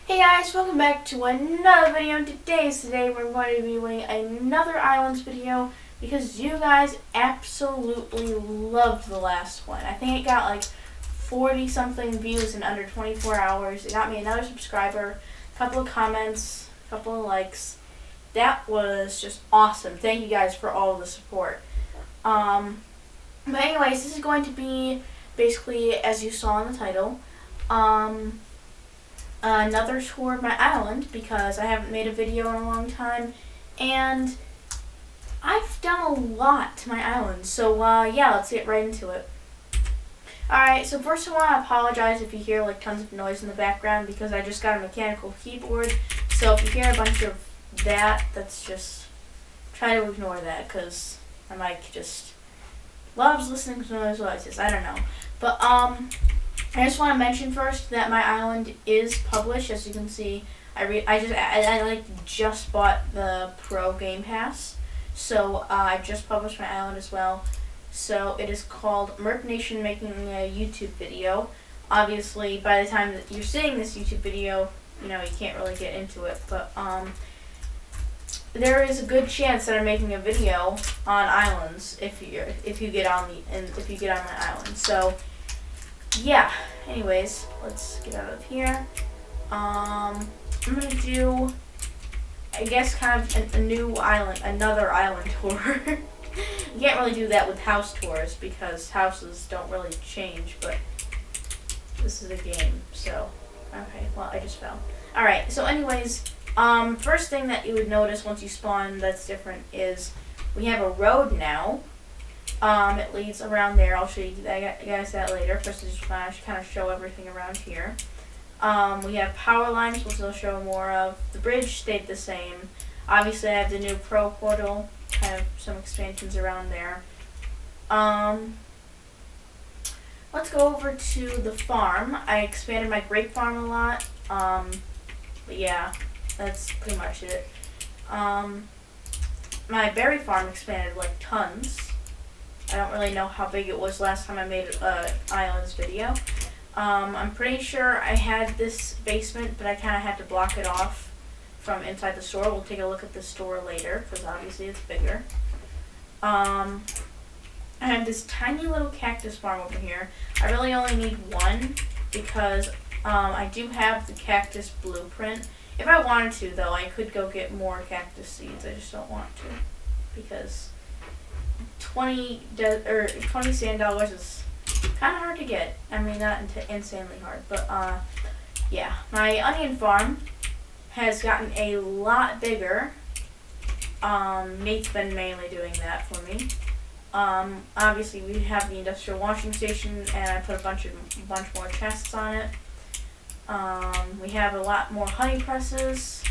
Hey guys, welcome back to another video. Today we're going to be doing another islands video because you guys absolutely loved the last one. I think it got like 40 something views in under 24 hours. It got me another subscriber, a couple of comments, a couple of likes. That was just awesome. Thank you guys for all of the support. But anyways, this is going to be basically, as you saw in the title, another tour of my island because I haven't made a video in a long time and I've done a lot to my island. So yeah, let's get right into it. Alright, so first I want to apologize if you hear like tons of noise in the background because I just got a mechanical keyboard. So if you hear a bunch of that, that's just, try to ignore that because my mic just loves listening to those noises. I don't know. But I just want to mention first that my island is published. As you can see, I just bought the Pro Game Pass, so I just published my island as well. So it is called Merc Nation Making a YouTube Video. Obviously, by the time that you're seeing this YouTube video, you know you can't really get into it, but there is a good chance that I'm making a video on islands if you get on my island. So. Yeah, anyways, let's get out of here. I'm going to do, I guess, kind of a new island, another island tour. You can't really do that with house tours because houses don't really change, but this is a game, so, okay, well, I just fell. Alright, so anyways, first thing that you would notice once you spawn that's different is we have a road now. It leads around there. I'll show you guys that later. First, I just want to kind of show everything around here. We have power lines, which I'll show more of. The bridge stayed the same. Obviously, I have the new Pro portal, kind of some expansions around there. Let's go over to the farm. I expanded my grape farm a lot. But yeah, that's pretty much it. My berry farm expanded like tons. I don't really know how big it was last time I made an islands video. I'm pretty sure I had this basement, but I kind of had to block it off from inside the store. We'll take a look at the store later, because obviously it's bigger. I have this tiny little cactus farm over here. I really only need one, because I do have the cactus blueprint. If I wanted to, though, I could go get more cactus seeds. I just don't want to, because 20 sand dollars is kind of hard to get. I mean, not insanely hard, but yeah. My onion farm has gotten a lot bigger. Nate's been mainly doing that for me. Obviously, we have the industrial washing station, and I put a bunch more chests on it. We have a lot more honey presses.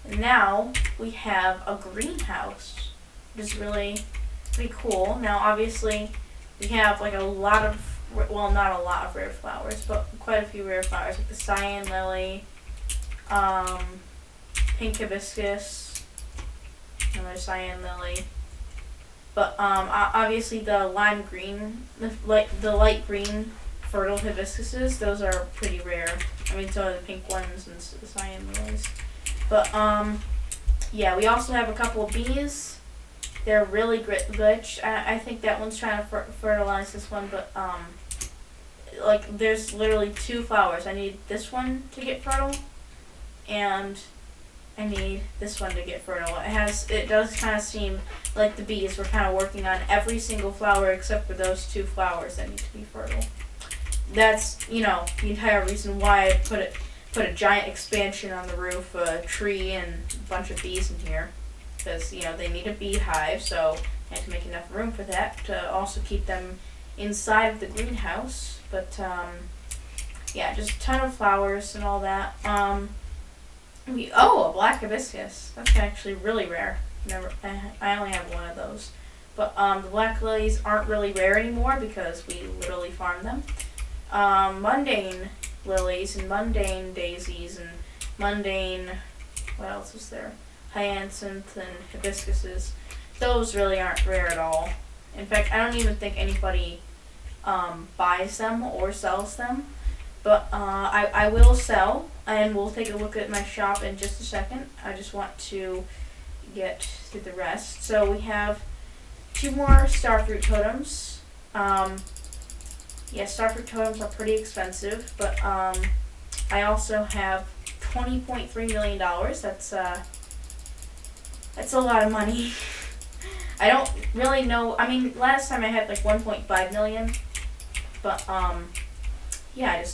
And now we have a greenhouse, which is really pretty cool. Now, obviously, we have like a lot of, well, not a lot of rare flowers, but quite a few rare flowers, like the cyan lily, pink hibiscus, another cyan lily. But obviously, the lime green, the light green fertile hibiscuses, those are pretty rare. I mean, so are the pink ones and the cyan lilies. But yeah, we also have a couple of bees. They're really glitched. I think that one's trying to fertilize this one, but like there's literally two flowers. I need this one to get fertile, and I need this one to get fertile. It does kind of seem like the bees were kind of working on every single flower except for those two flowers that need to be fertile. That's, you know, the entire reason why I put a giant expansion on the roof, a tree, and a bunch of bees in here. Because, you know, they need a beehive, so I had to make enough room for that to also keep them inside of the greenhouse. But, yeah, just a ton of flowers and all that. A black hibiscus. That's actually really rare. I only have one of those. But, the black lilies aren't really rare anymore because we literally farmed them. Mundane lilies and mundane daisies and mundane, what else is there? Hyacinth and hibiscuses, those really aren't rare at all. In fact, I don't even think anybody buys them or sells them. But I will sell, and we'll take a look at my shop in just a second. I just want to get through the rest. So we have 2 more starfruit totems. Yeah, starfruit totems are pretty expensive, but I also have $20.3 million. That's a lot of money. I don't really know. I mean, last time I had like 1.5 million, but yeah,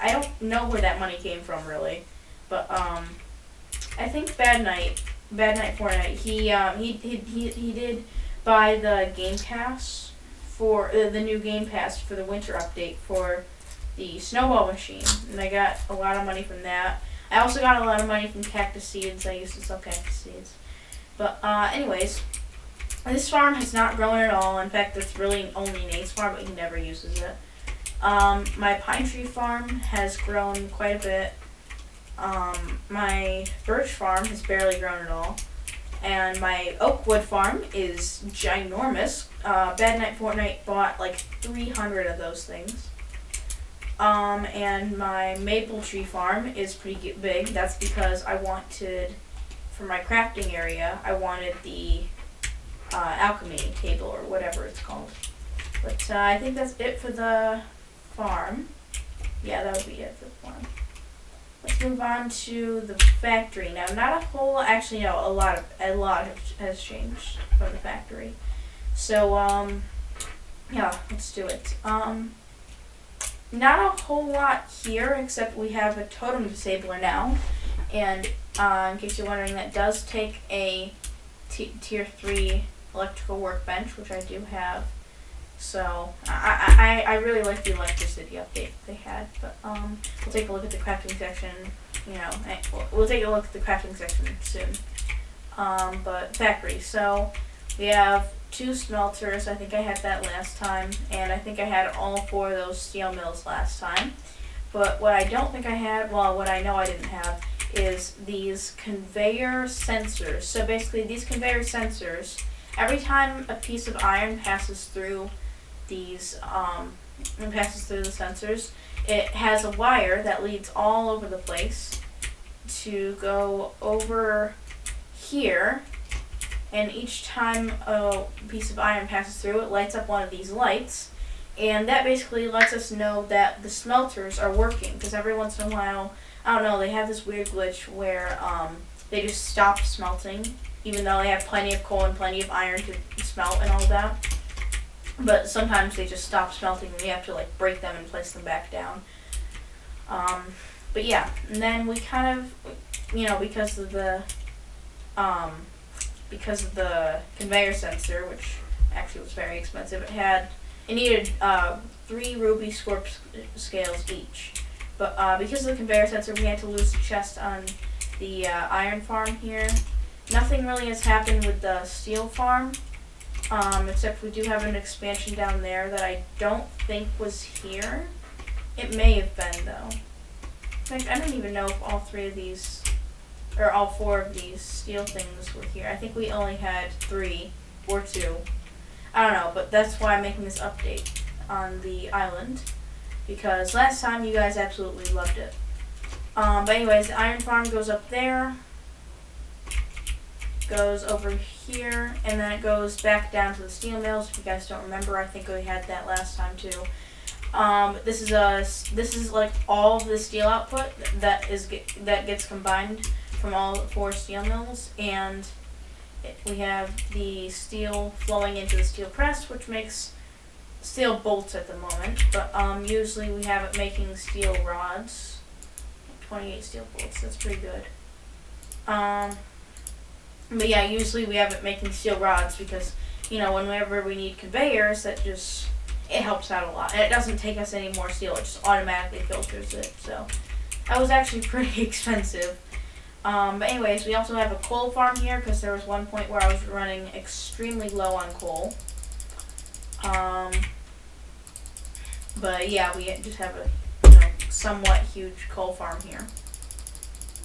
I don't know where that money came from really, but I think Bad Night Fortnite, he did buy the Game Pass for the new Game Pass for the winter update for the snowball machine, and I got a lot of money from that. I also got a lot of money from cactus seeds. I used to sell cactus seeds. But anyways, this farm has not grown at all. In fact, it's really only Nate's farm, but he never uses it. My pine tree farm has grown quite a bit. My birch farm has barely grown at all. And my oak wood farm is ginormous. Bad Night Fortnite bought like 300 of those things. And my maple tree farm is pretty big. That's because I wanted, for my crafting area, I wanted the alchemy table or whatever it's called. But I think that's it for the farm. Yeah, that would be it for the farm. Let's move on to the factory. Now, not a whole, actually no, a lot has changed from the factory. So, yeah, let's do it. Not a whole lot here, except we have a totem disabler now. And in case you're wondering, that does take a tier 3 electrical workbench, which I do have. So I really like the electricity update they had. But we'll take a look at the crafting section. You know, we'll take a look at the crafting section soon. But factory. So we have 2 smelters. I think I had that last time, and I think I had all 4 of those steel mills last time. But what I don't think I had, well, what I know I didn't have, is these conveyor sensors. So basically, these conveyor sensors, every time a piece of iron passes through these, the sensors, it has a wire that leads all over the place to go over here. And each time a piece of iron passes through, it lights up one of these lights. And that basically lets us know that the smelters are working. Because every once in a while, I don't know, they have this weird glitch where they just stop smelting. Even though they have plenty of coal and plenty of iron to smelt and all that. But sometimes they just stop smelting and we have to like break them and place them back down. But yeah, and then we kind of, you know, because of the conveyor sensor, which actually was very expensive, it needed 3 ruby scorp scales each. But because of the conveyor sensor, we had to lose the chest on the iron farm here. Nothing really has happened with the steel farm, except we do have an expansion down there that I don't think was here. It may have been, though. In fact, I don't even know if all 3 of these, or all 4 of these steel things were here. I think we only had 3 or 2. I don't know, but that's why I'm making this update on the island, because last time you guys absolutely loved it. But anyways, the iron farm goes up there, goes over here, and then it goes back down to the steel mills. If you guys don't remember, I think we had that last time too. This is like all of the steel output that gets combined from all 4 steel mills, and we have the steel flowing into the steel press, which makes steel bolts at the moment. But usually we have it making steel rods. 28 steel bolts. That's pretty good. But yeah, usually we have it making steel rods because, you know, whenever we need conveyors, it helps out a lot. And it doesn't take us any more steel, it just automatically filters it. So that was actually pretty expensive. But anyways, we also have a coal farm here because there was one point where I was running extremely low on coal. But yeah, we just have a somewhat huge coal farm here.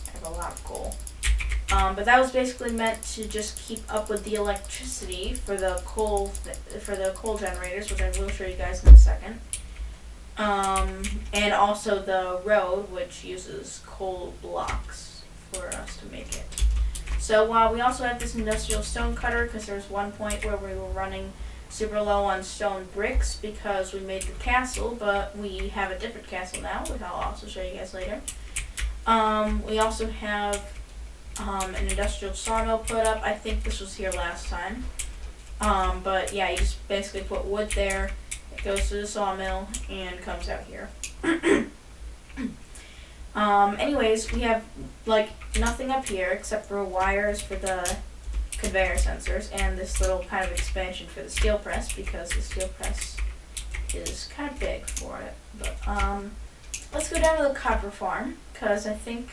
I have a lot of coal. But that was basically meant to just keep up with the electricity for the coal generators, which I will show you guys in a second. And also the road, which uses coal blocks for us to make it. So we also have this industrial stone cutter, because there's one point where we were running super low on stone bricks because we made the castle, but we have a different castle now, which I'll also show you guys later. We also have an industrial sawmill put up. I think this was here last time. But yeah, you just basically put wood there, it goes to the sawmill, and comes out here. Anyways, we have like nothing up here except for wires for the conveyor sensors and this little kind of expansion for the steel press, because the steel press is kind of big for it. But let's go down to the copper farm, because I think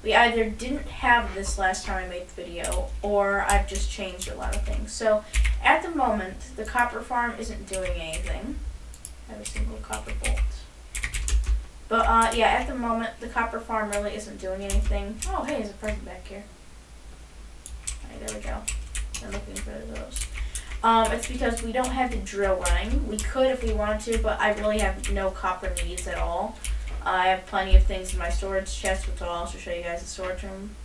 we either didn't have this last time I made the video, or I've just changed a lot of things. So at the moment, the copper farm isn't doing anything. I have a single copper bolt. But yeah, at the moment, the copper farm really isn't doing anything. Oh, hey, there's a present back here. Alright, there we go. I'm looking for those. It's because we don't have the drill running. We could if we wanted to, but I really have no copper needs at all. I have plenty of things in my storage chest, which I'll also show you guys the storage room.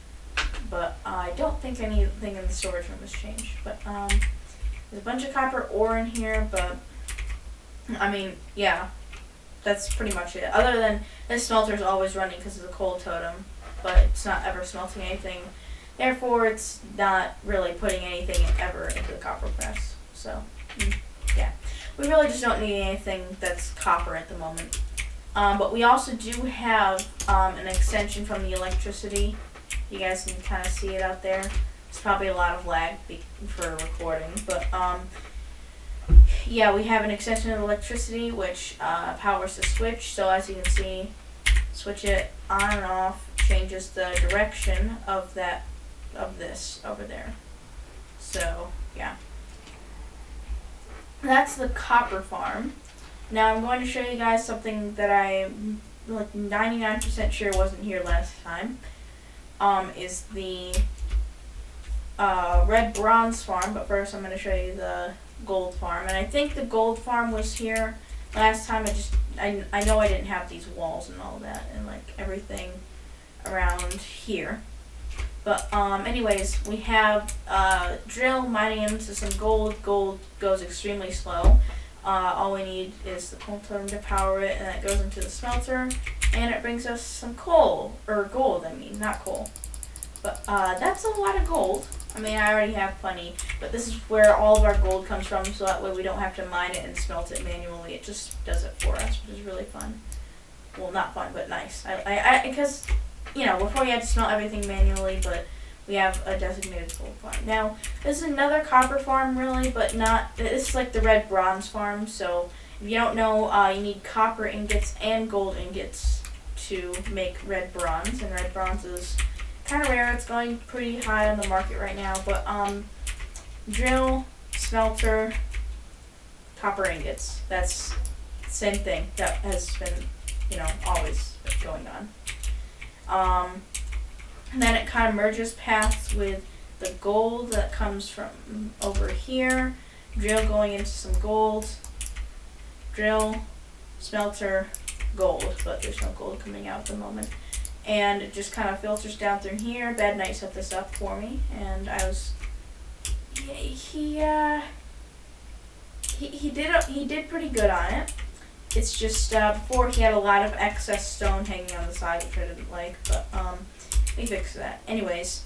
But I don't think anything in the storage room has changed. But there's a bunch of copper ore in here, but I mean, yeah, that's pretty much it. Other than this smelter is always running because of the coal totem, but it's not ever smelting anything. Therefore, it's not really putting anything ever into the copper press. So, yeah. We really just don't need anything that's copper at the moment. But we also do have an extension from the electricity. You guys can kind of see it out there. It's probably a lot of lag for recording, but yeah, we have an extension of electricity which powers the switch. So as you can see, switch it on and off changes the direction of this over there. So yeah, that's the copper farm. Now I'm going to show you guys something that I'm like 99% sure wasn't here last time. Is the red bronze farm, but first I'm going to show you the gold farm. And I think the gold farm was here last time. I know I didn't have these walls and all that and like everything around here. But anyways, we have drill mining into some gold. Gold goes extremely slow. All we need is the coal totem to power it, and that goes into the smelter, and it brings us some coal, or gold, I mean, not coal. But that's a lot of gold. I mean, I already have plenty, but this is where all of our gold comes from, so that way we don't have to mine it and smelt it manually. It just does it for us, which is really fun. Well, not fun, but nice. Because, you know, before you had to smelt everything manually, but we have a designated gold farm. Now, this is another copper farm, really, but not, this is like the red bronze farm, so if you don't know, you need copper ingots and gold ingots to make red bronze, and red bronze is kind of rare. It's going pretty high on the market right now, but drill, smelter, copper ingots, that's the same thing that has been, you know, always going on. And then it kind of merges paths with the gold that comes from over here. Drill going into some gold. Drill, smelter, gold. But there's no gold coming out at the moment. And it just kind of filters down through here. Bad Knight set this up for me. And I was... He did pretty good on it. It's just before he had a lot of excess stone hanging on the side, which I didn't like. But we fixed that. Anyways,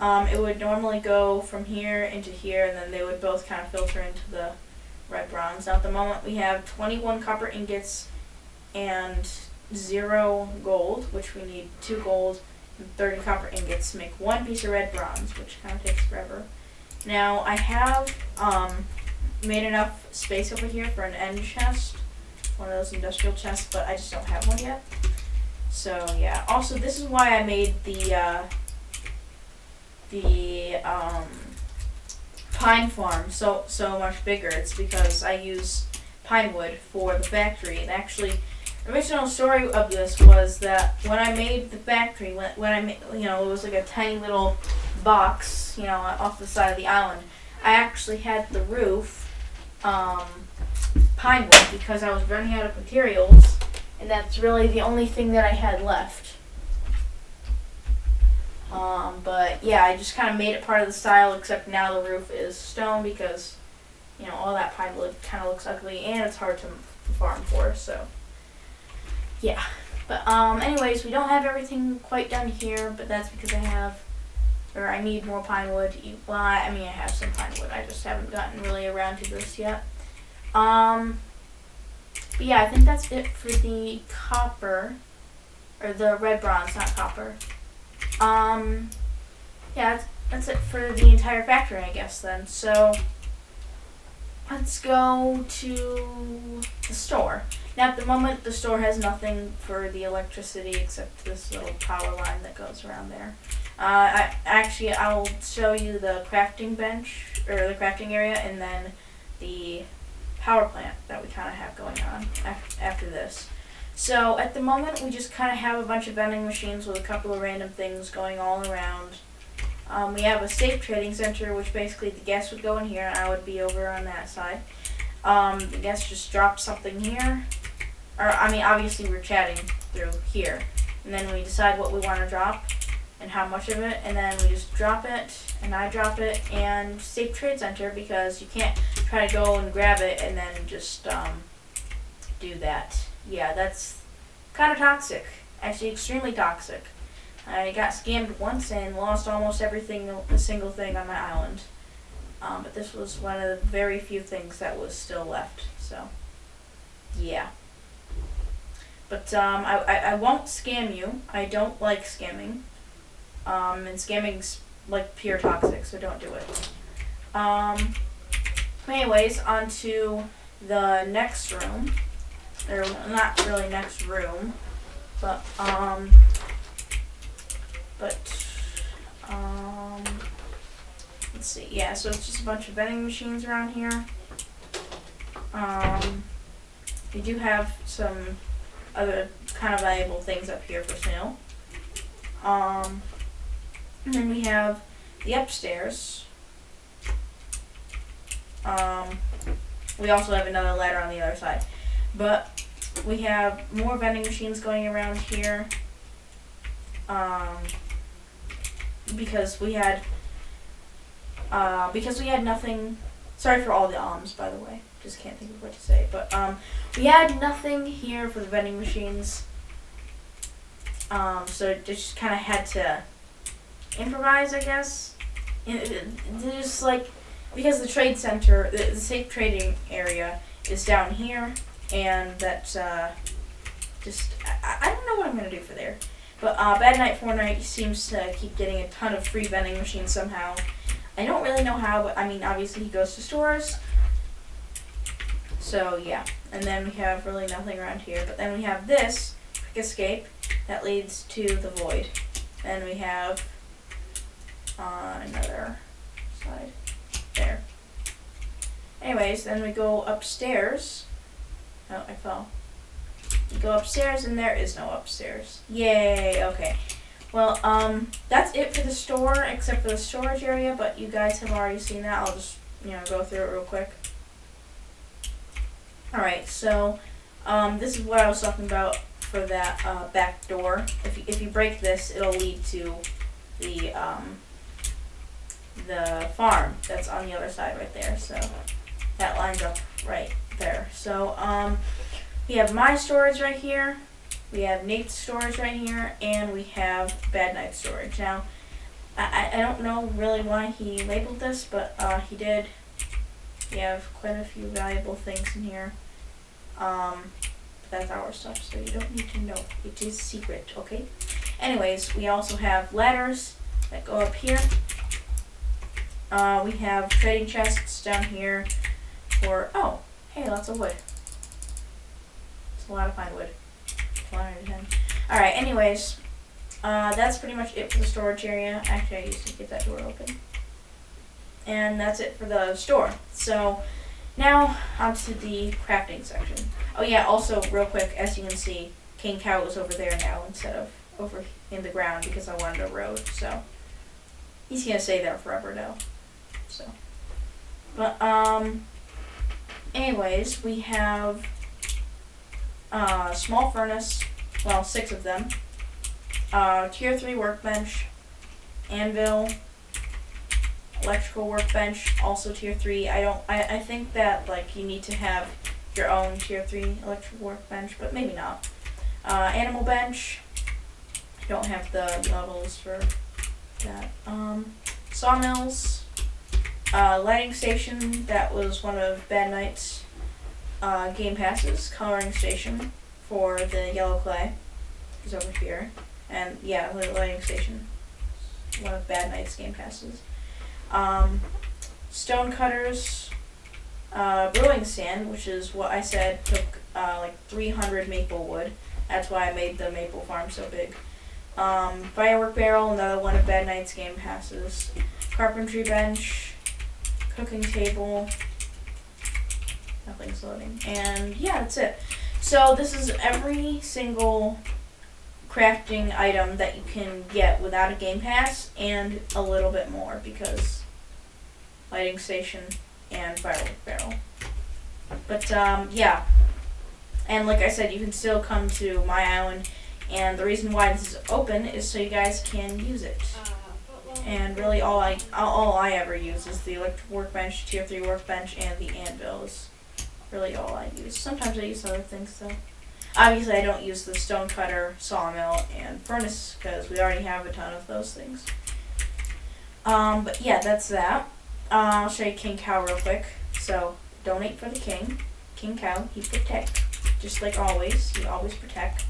it would normally go from here into here, and then they would both kind of filter into the red bronze. Now at the moment we have 21 copper ingots and 0 gold, which we need 2 gold and 30 copper ingots to make 1 piece of red bronze, which kind of takes forever. Now I have made enough space over here for an end chest, one of those industrial chests, but I just don't have one yet. So yeah. Also, this is why I made the pine farm so much bigger. It's because I use pine wood for the factory. And actually, the original story of this was that when I made the factory, when I made, you know, it was like a tiny little box, you know, off the side of the island. I actually had the roof pine wood because I was running out of materials, and that's really the only thing that I had left. But yeah, I just kind of made it part of the style, except now the roof is stone because, you know, all that pine wood kind of looks ugly and it's hard to farm for, so yeah. But anyways, we don't have everything quite done here, but that's because I need more pine wood. Well, I mean, I have some pine wood, I just haven't gotten really around to this yet. But yeah, I think that's it for the copper, or the red bronze, not copper. Yeah, that's it for the entire factory, I guess, then. So, let's go to the store. Now, at the moment, the store has nothing for the electricity except this little power line that goes around there. I'll show you the crafting bench, or the crafting area, and then the power plant that we kind of have going on after this. So at the moment we just kind of have a bunch of vending machines with a couple of random things going all around. We have a safe trading center, which basically the guests would go in here and I would be over on that side. The guests just drop something here, or I mean obviously we're chatting through here, and then we decide what we want to drop and how much of it, and then we just drop it, and I drop it, and safe trade center, because you can't try to go and grab it and then just do that. Yeah, that's kind of toxic. Actually, extremely toxic. I got scammed once and lost almost everything, a single thing on my island. But this was one of the very few things that was still left. So, yeah. But I won't scam you. I don't like scamming. And scamming's like pure toxic, so don't do it. Anyways, on to the next room. Or not really next room, but let's see. Yeah, so it's just a bunch of vending machines around here. We do have some other kind of valuable things up here for sale. And then we have the upstairs. We also have another ladder on the other side. But we have more vending machines going around here, because we had nothing. Sorry for all the ums, by the way. Just can't think of what to say. But we had nothing here for the vending machines, so just kind of had to improvise, I guess. Just like, because the trade center, the safe trading area is down here. And that, I don't know what I'm going to do for there. But Bad Night Fortnite seems to keep getting a ton of free vending machines somehow. I don't really know how, but I mean, obviously he goes to stores. So, yeah. And then we have really nothing around here. But then we have this quick escape that leads to the void. Then we have another side there. Anyways, then we go upstairs. Oh, I fell. You go upstairs and there is no upstairs. Yay, okay. Well, that's it for the store, except for the storage area, but you guys have already seen that. I'll just, go through it real quick. Alright, so, this is what I was talking about for that, back door. If you break this, it'll lead to the farm that's on the other side right there, so that lines up right there. So, we have my storage right here, we have Nate's storage right here, and we have Bad Night's storage. Now, I don't know really why he labeled this, but he did. We have quite a few valuable things in here. That's our stuff, so you don't need to know. It is secret, okay? Anyways, we also have ladders that go up here. We have trading chests down here for, oh, hey, lots of wood. It's a lot of pine wood. 110. Alright, anyways, that's pretty much it for the storage area. Actually, I used to get that door open. And that's it for the store. So, now, onto the crafting section. Oh yeah, also, real quick, as you can see, King Cow is over there now instead of over in the ground because I wanted a road, so he's gonna stay there forever now. So, but, Anyways, we have small furnace, well, 6 of them, tier 3 workbench, anvil, electrical workbench, also tier 3. I think that like you need to have your own tier 3 electrical workbench, but maybe not. Animal bench, I don't have the levels for that. Sawmills, lighting station, that was one of Bad Knight's game passes. Coloring station for the yellow clay is over here. And yeah, the lighting station, one of Bad Knight's game passes. Stone cutters, brewing sand, which is what I said took like 300 maple wood. That's why I made the maple farm so big. Firework barrel, another one of Bad Knight's game passes. Carpentry bench, cooking table, nothing's loading. And yeah, that's it. So this is every single crafting item that you can get without a game pass, and a little bit more, because lighting station and firework barrel. But yeah, and like I said, you can still come to my island, and the reason why this is open is so you guys can use it. And really all I ever use is the electric workbench, tier 3 workbench, and the anvil is really all I use. Sometimes I use other things though. Obviously I don't use the stone cutter, sawmill, and furnace because we already have a ton of those things. But yeah, that's that. I'll show you King Cow real quick. So donate for the king. King Cow, he protect. Just like always, he always protect.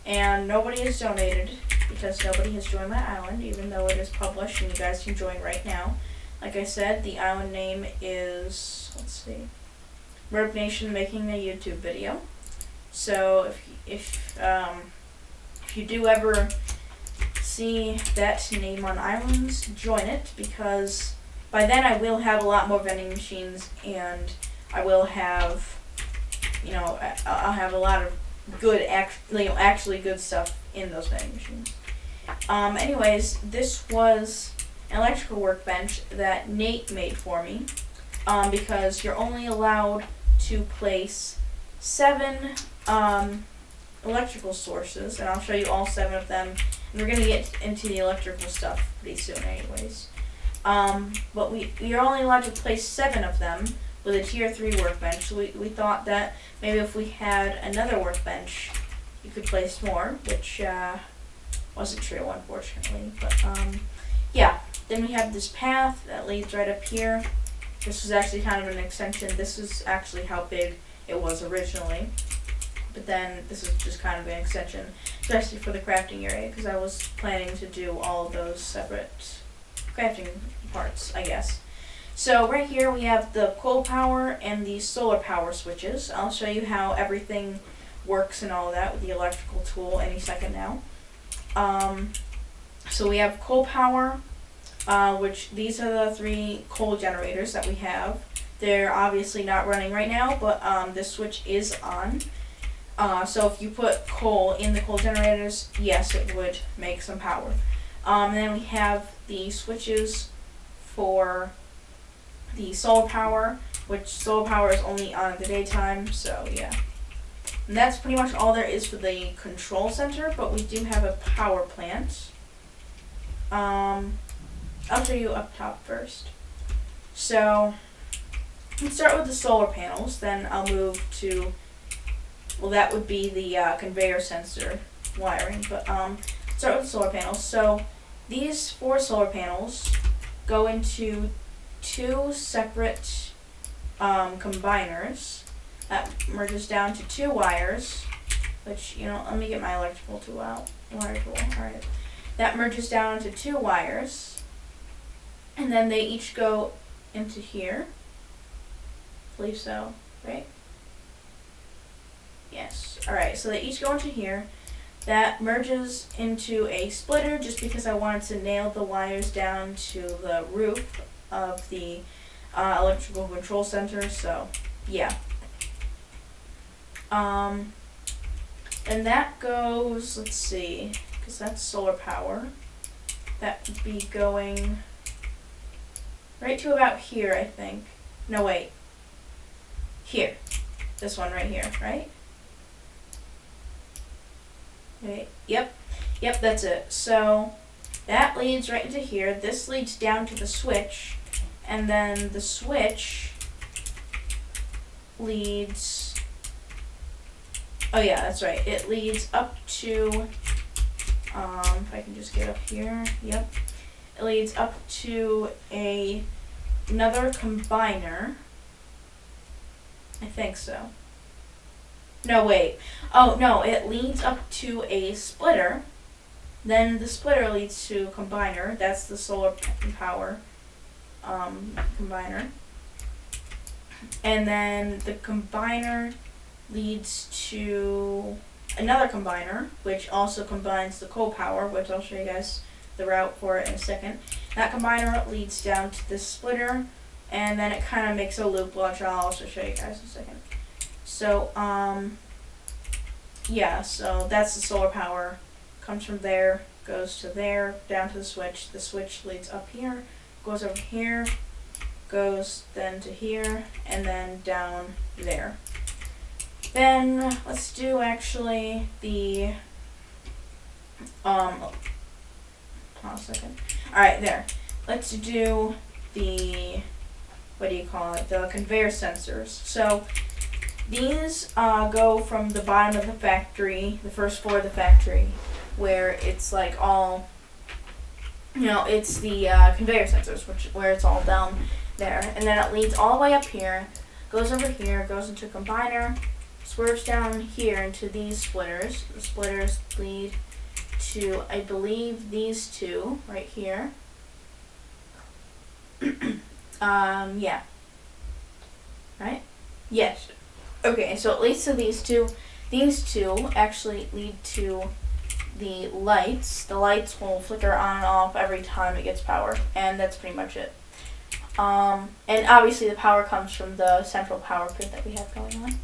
And nobody has donated because nobody has joined my island, even though it is published and you guys can join right now. Like I said, the island name is, let's see, Rogue Nation making a YouTube video. So if you do ever see that name on islands, join it, because by then I will have a lot more vending machines, and I will have, I'll have a lot of good, actually good stuff in those vending machines. Anyways, this was an electrical workbench that Nate made for me, because you're only allowed to place 7 electrical sources, and I'll show you all 7 of them, and we're going to get into the electrical stuff pretty soon anyways. But you're only allowed to place 7 of them with a tier 3 workbench, so we thought that maybe if we had another workbench, you could place more, which wasn't true, unfortunately. But yeah, then we have this path that leads right up here. This was actually kind of an extension. This is actually how big it was originally, but then this is just kind of an extension, especially for the crafting area, because I was planning to do all of those separate crafting parts, I guess. So right here we have the coal power and the solar power switches. I'll show you how everything works and all of that with the electrical tool any second now. So we have coal power, which these are the 3 coal generators that we have. They're obviously not running right now, but this switch is on. So if you put coal in the coal generators, yes, it would make some power. And then we have the switches for the solar power, which solar power is only on in the daytime, so yeah. And that's pretty much all there is for the control center, but we do have a power plant. I'll show you up top first. So let's start with the solar panels, then I'll move to, well, that would be the conveyor sensor wiring, but start with the solar panels. So these 4 solar panels go into 2 separate combiners that merges down to 2 wires, which, let me get my electrical tool out. Wire tool, alright. That merges down into 2 wires, and then they each go into here. I believe so, right? Yes. Alright, so they each go into here. That merges into a splitter just because I wanted to nail the wires down to the roof of the electrical control center, so yeah. And that goes, let's see, because that's solar power. That would be going right to about here, I think. No, wait. here. This one right here, right? Okay, yep, that's it. So that leads right into here. This leads down to the switch, and then the switch leads, oh yeah, that's right. It leads up to, if I can just get up here, yep. It leads up to another combiner. I think so. No, wait. Oh, no, it leads up to a splitter. Then the splitter leads to a combiner. That's the solar power combiner. And then the combiner leads to another combiner, which also combines the coal power, which I'll show you guys the route for it in a second. That combiner leads down to this splitter, and then it kind of makes a loop, which I'll also show you guys in a second. So, yeah, so that's the solar power. Comes from there, goes to there, down to the switch. The switch leads up here, goes over here, goes then to here, and then down there. Then let's do actually the, hold on a second. Alright, there. Let's do the, what do you call it? The conveyor sensors. So these go from the bottom of the factory, the first floor of the factory, where it's like all, you know, it's the conveyor sensors, where it's all down there. And then it leads all the way up here, goes over here, goes into a combiner, swerves down here into these splitters. The splitters lead to, I believe, these two right here. Yeah. Right? Yes. Okay, so it leads to these two. These two actually lead to the lights. The lights will flicker on and off every time it gets power, and that's pretty much it. And obviously the power comes from the central power grid that we have going on.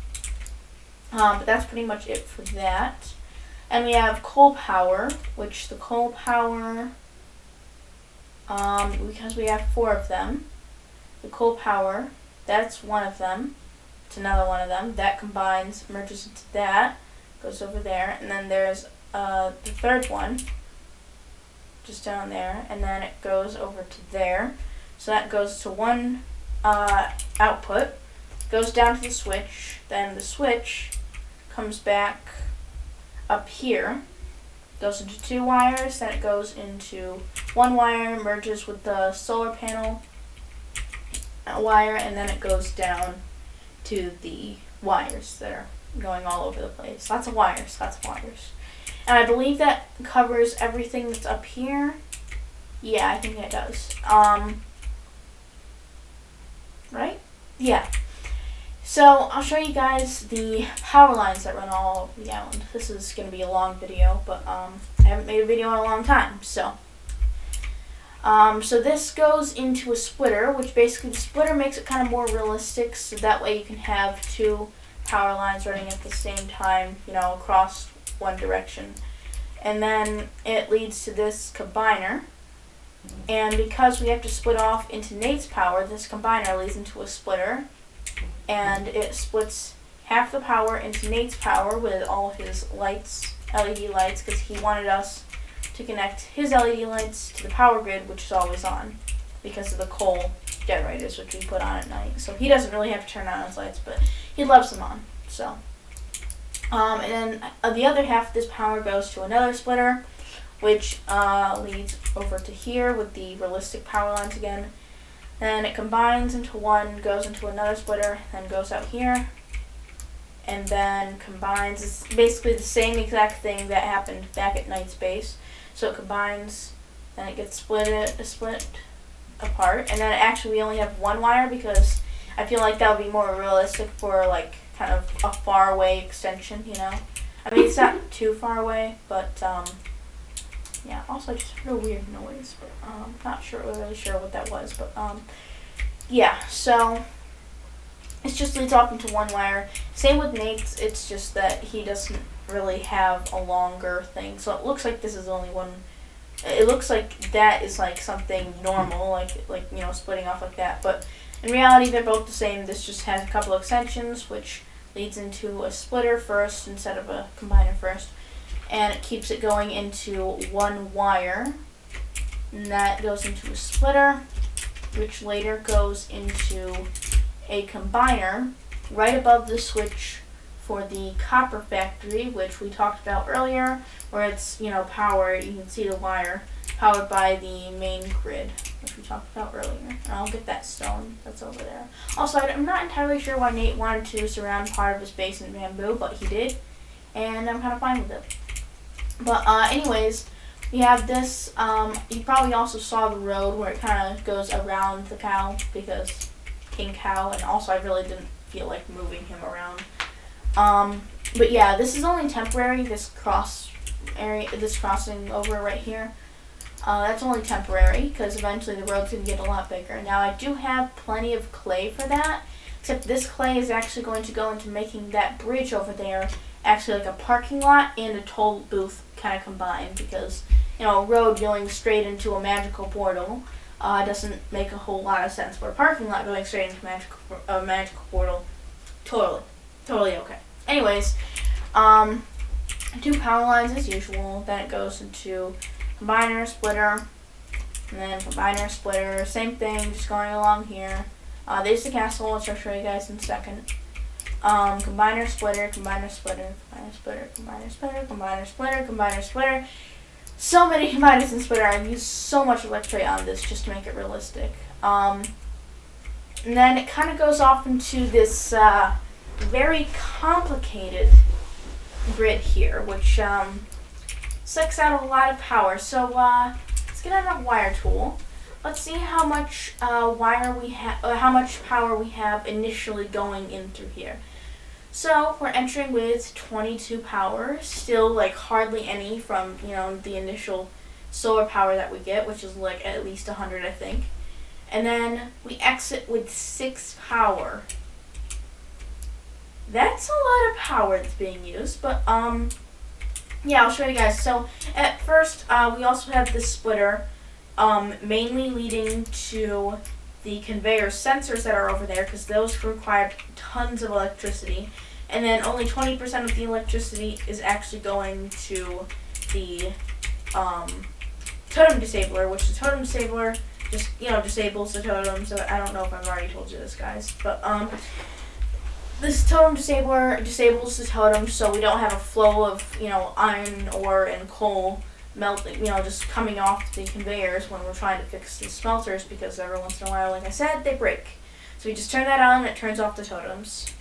But that's pretty much it for that. And we have coal power, which the coal power, because we have 4 of them, the coal power, that's one of them. It's another one of them. That combines, merges into that, goes over there, and then there's the third one, just down there, and then it goes over to there. So that goes to one output, goes down to the switch, then the switch comes back up here, goes into 2 wires, then it goes into 1 wire, merges with the solar panel wire, and then it goes down to the wires that are going all over the place. Lots of wires. And I believe that covers everything that's up here. Yeah, I think it does. Right? Yeah. So I'll show you guys the power lines that run all over the island. This is going to be a long video, but I haven't made a video in a long time, so. So this goes into a splitter, which basically the splitter makes it kind of more realistic, so that way you can have 2 power lines running at the same time, you know, across one direction. And then it leads to this combiner. And because we have to split off into Nate's power, this combiner leads into a splitter. And it splits half the power into Nate's power with all of his lights, LED lights, because he wanted us to connect his LED lights to the power grid, which is always on because of the coal generators, which we put on at night. So he doesn't really have to turn on his lights, but he loves them on. So, and then the other half of this power goes to another splitter, which leads over to here with the realistic power lines again. Then it combines into one, goes into another splitter, then goes out here, and then combines. It's basically the same exact thing that happened back at Night's base. So it combines, then it gets split apart, and then actually we only have 1 wire because I feel like that would be more realistic for like kind of a far away extension, you know. I mean, it's not too far away, but yeah. Also, I just heard a weird noise, but not really sure what that was, but yeah. So it just leads off into 1 wire. Same with Nate's. It's just that he doesn't really have a longer thing, so it looks like this is only one. It looks like that is like something normal, like you know, splitting off like that. But In reality, they're both the same. This just has a couple extensions, which leads into a splitter first instead of a combiner first. And it keeps it going into one wire. And that goes into a splitter, which later goes into a combiner right above the switch for the copper factory, which we talked about earlier, where it's, powered, you can see the wire, powered by the main grid, which we talked about earlier. And I'll get that stone that's over there. Also, I'm not entirely sure why Nate wanted to surround part of his base in bamboo, but he did, and I'm kind of fine with it. But anyways, we have this, you probably also saw the road where it kind of goes around the cow, because King Cow, and also I really didn't feel like moving him around. But yeah, this is only temporary, this crossing over right here. That's only temporary, because eventually the road's going to get a lot bigger. Now, I do have plenty of clay for that, except this clay is actually going to go into making that bridge over there actually like a parking lot and a toll booth kind of combined, because, a road going straight into a magical portal doesn't make a whole lot of sense, but a parking lot going straight into a magical portal, totally okay. Anyways, 2 power lines as usual, then it goes into combiner, splitter, and then combiner, splitter, same thing, just going along here. There's the castle, which I'll show you guys in a second. Combiner, splitter, combiner, splitter, combiner, splitter, combiner, splitter, combiner, splitter, combiner, splitter. So many combiners and splitter. I've used so much electrate on this just to make it realistic. And then it kind of goes off into this very complicated grid here, which sucks out a lot of power. So let's get out our wire tool. Let's see how much how much power we have initially going in through here. So we're entering with 22 power, still like hardly any from the initial solar power that we get, which is like at least 100, I think. And then we exit with 6 power. That's a lot of power that's being used, but yeah, I'll show you guys. So at first, we also have this splitter, mainly leading to the conveyor sensors that are over there, because those require tons of electricity. And then only 20% of the electricity is actually going to the totem disabler, which the totem disabler just, disables the totems. So I don't know if I've already told you this, guys, but this totem disabler disables the totem, so we don't have a flow of, iron ore and coal melting, just coming off the conveyors when we're trying to fix the smelters, because every once in a while, like I said, they break. So we just turn that on and it turns off the totems.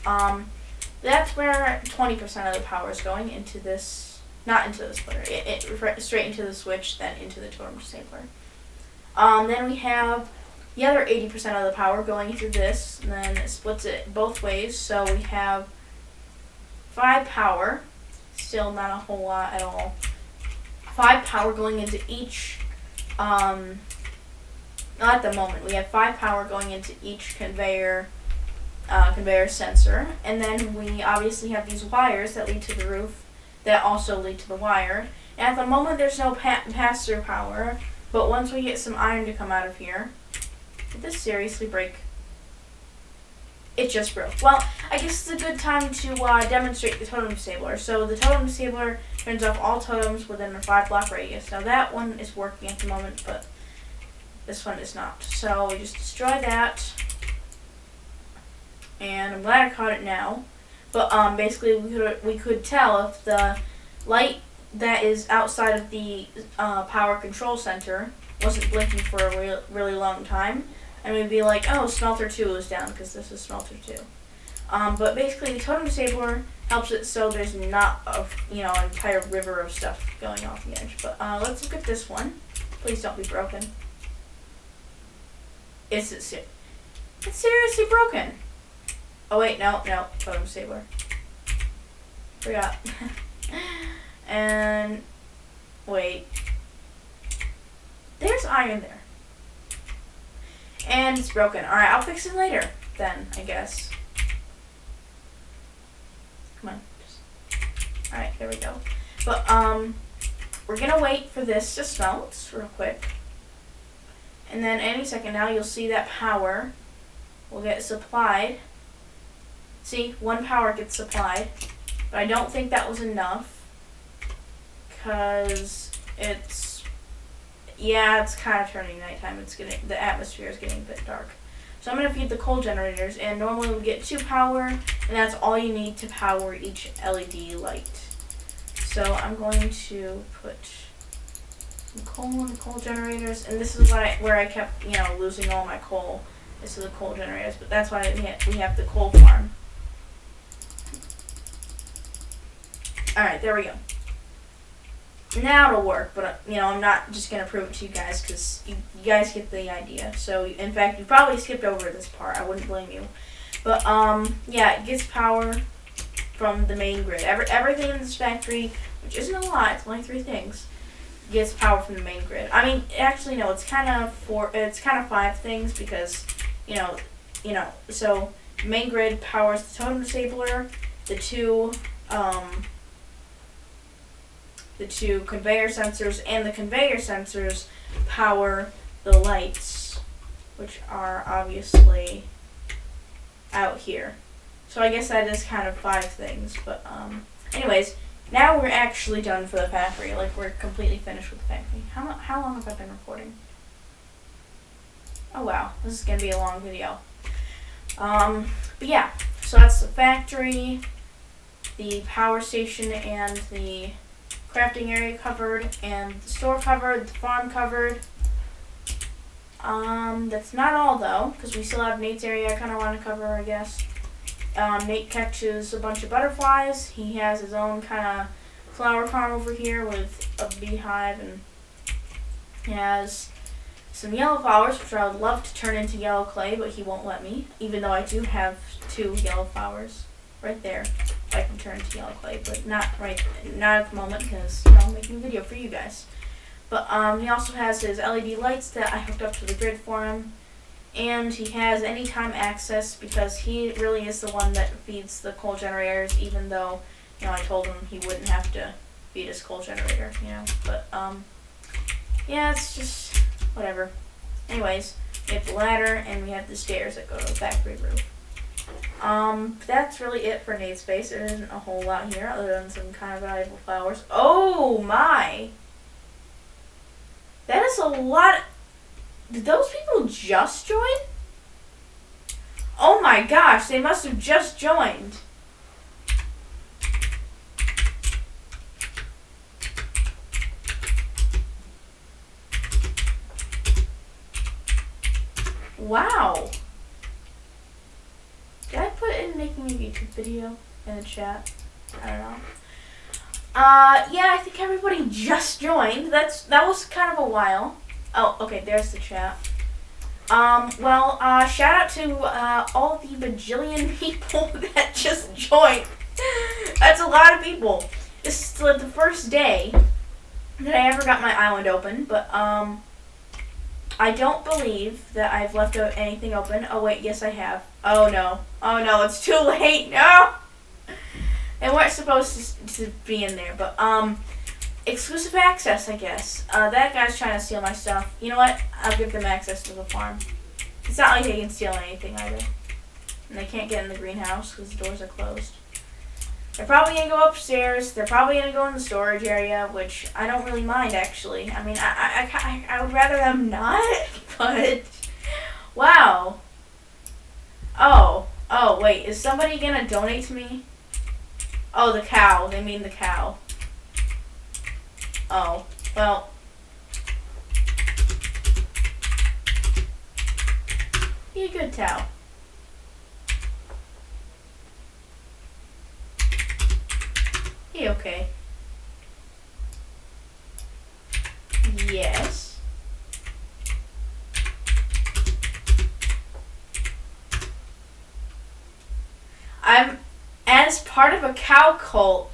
That's where 20% of the power is going into this, not into the splitter, it straight into the switch, then into the totem disabler. Then we have the other 80% of the power going through this, and then it splits it both ways, so we have 5 power, still not a whole lot at all. 5 power going into each, not at the moment, we have 5 power going into each conveyor sensor, and then we obviously have these wires that lead to the roof that also lead to the wire. And at the moment there's no pass-through power, but once we get some iron to come out of here, did this seriously break? It just broke. Well, I guess it's a good time to demonstrate the totem disabler. So the totem disabler turns off all totems within a 5-block radius. Now that one is working at the moment, but this one is not. So we just destroy that. And I'm glad I caught it now. But basically we could tell if the light that is outside of the power control center wasn't blinking for a really long time, and we'd be like, oh, smelter 2 is down because this is smelter 2. But basically the totem disabler helps it so there's not an entire river of stuff going off the edge. But let's look at this one. Please don't be broken. It's seriously broken. Oh wait, no, totem disabler. Forgot. And wait. There's iron there. And it's broken. Alright, I'll fix it later then, I guess. Come on. Alright, there we go. But we're gonna wait for this to smelt real quick. And then any second now you'll see that power will get supplied. See, 1 power gets supplied. But I don't think that was enough. Because it's kind of turning nighttime. The atmosphere is getting a bit dark. So I'm going to feed the coal generators, and normally we get 2 power, and that's all you need to power each LED light. So I'm going to put some coal in the coal generators, and this is where I kept, losing all my coal. This is the coal generators, but that's why we have the coal farm. Alright, there we go. Now it'll work, but I'm not just going to prove it to you guys because you guys get the idea. So, in fact, you probably skipped over this part. I wouldn't blame you. But, yeah, it gets power from the main grid. Everything in this factory, which isn't a lot, it's only 3 things, gets power from the main grid. I mean, actually, no, it's kind of 5 things because, so main grid powers the totem disabler, the two conveyor sensors, and the conveyor sensors power the lights, which are obviously out here. So I guess that is kind of 5 things, but anyways, now we're actually done for the factory. Like, we're completely finished with the factory. How long have I been recording? Oh wow, this is gonna be a long video. But yeah, so that's the factory, the power station, and the crafting area covered, and the store covered, the farm covered. That's not all though, because we still have Nate's area I kind of want to cover, I guess. Nate catches a bunch of butterflies. He has his own kind of flower farm over here with a beehive, and he has some yellow flowers, which I would love to turn into yellow clay, but he won't let me, even though I do have 2 yellow flowers right there. I can turn into yellow clay, but not at the moment because I'm making a video for you guys. But he also has his LED lights that I hooked up to the grid for him, and he has anytime access because he really is the one that feeds the coal generators, even though I told him he wouldn't have to feed his coal generator, But yeah, it's just whatever. Anyways, we have the ladder and we have the stairs that go to the factory roof. That's really it for Nate's space. There isn't a whole lot here other than some kind of valuable flowers. Oh my! That is a lot. Did those people just join? Oh my gosh, they must have just joined. Wow. Did I put in making a YouTube video in the chat? I don't know. Yeah, I think everybody just joined. That was kind of a while. Oh, okay, there's the chat. Well, shout out to all the bajillion people that just joined. That's a lot of people. This is like the first day that I ever got my island open, but I don't believe that I've left anything open. Oh wait, yes I have. Oh no, it's too late. No, they weren't supposed to be in there, but exclusive access, I guess. That guy's trying to steal my stuff. You know what? I'll give them access to the farm. It's not like they can steal anything either, and they can't get in the greenhouse because the doors are closed. They're probably going to go upstairs. They're probably going to go in the storage area, which I don't really mind, actually. I mean, I would rather them not, but wow. Oh, wait. Is somebody going to donate to me? Oh, the cow. They mean the cow. Oh, well. Be a good cow. Hey, okay. Yes. As part of a cow cult,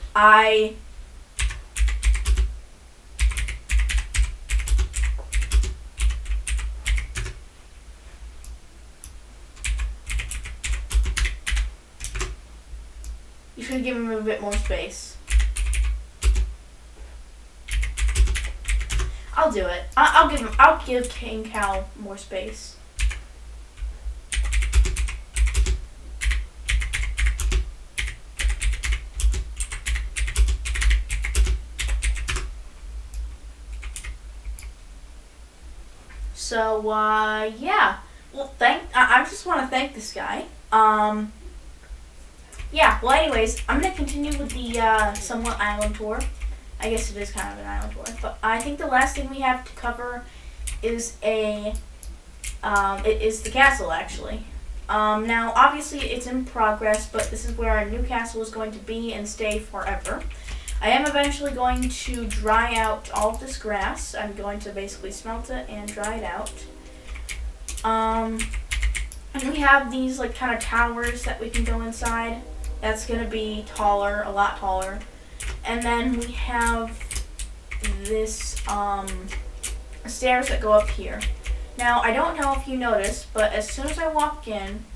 you should give him a bit more space. I'll do it. I'll give King Cow more space. So, yeah. Well, I just want to thank this guy. Yeah, well, anyways, I'm going to continue with the somewhat island tour. I guess it is kind of an island tour. But I think the last thing we have to cover is it is the castle, actually. Now, obviously, it's in progress, but this is where our new castle is going to be and stay forever. I am eventually going to dry out all of this grass. I'm going to basically smelt it and dry it out. And we have these, like, kind of towers that we can go inside. That's going to be taller, a lot taller. And then we have this stairs that go up here. Now, I don't know if you noticed, but as soon as I walk in,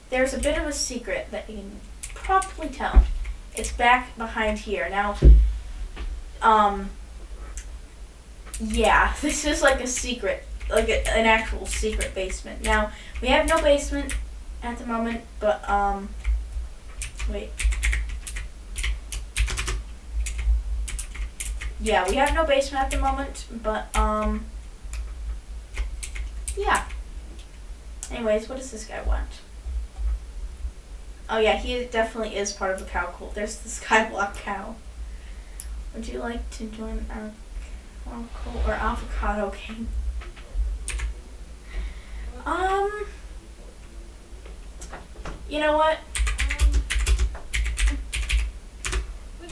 there's a bit of a secret that you can probably tell. It's back behind here. Now, yeah, this is like a secret, like an actual secret basement. Now, we have no basement at the moment, but, wait. Yeah, we have no basement at the moment, but, yeah. Anyways, what does this guy want? Oh yeah, he definitely is part of the cow cult. There's the skyblock cow. Would you like to join our cow cult or avocado king? You know what?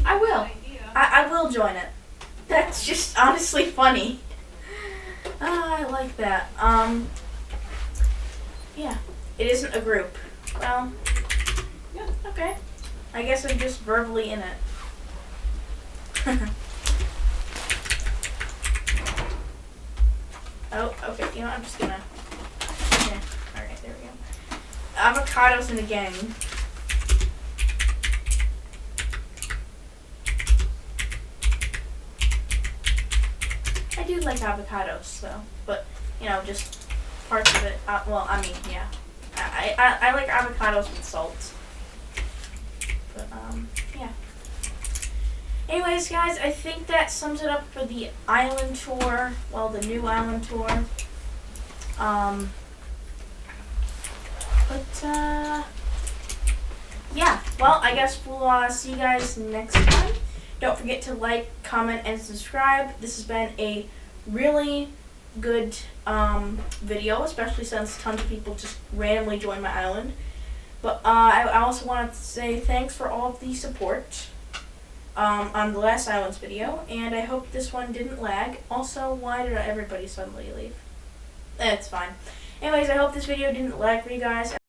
I will. I will join it. That's just honestly funny. I like that. Yeah. It isn't a group. Well, yeah, okay. I guess I'm just verbally in it. Oh, okay. You know what? I'm just gonna... Yeah. Alright, there we go. Avocados in the gang. I do like avocados, though. But, you know, just parts of it. Well, I mean, yeah. I like avocados with salt. But, yeah. Anyways, guys, I think that sums it up for the island tour. Well, the new island tour. Yeah. Well, I guess we'll see you guys next time. Don't forget to like, comment, and subscribe. This has been a really good video, especially since tons of people just randomly joined my island. But I also wanted to say thanks for all of the support on the last islands video, and I hope this one didn't lag. Also, why did everybody suddenly leave? It's fine. Anyways, I hope this video didn't lag for you guys.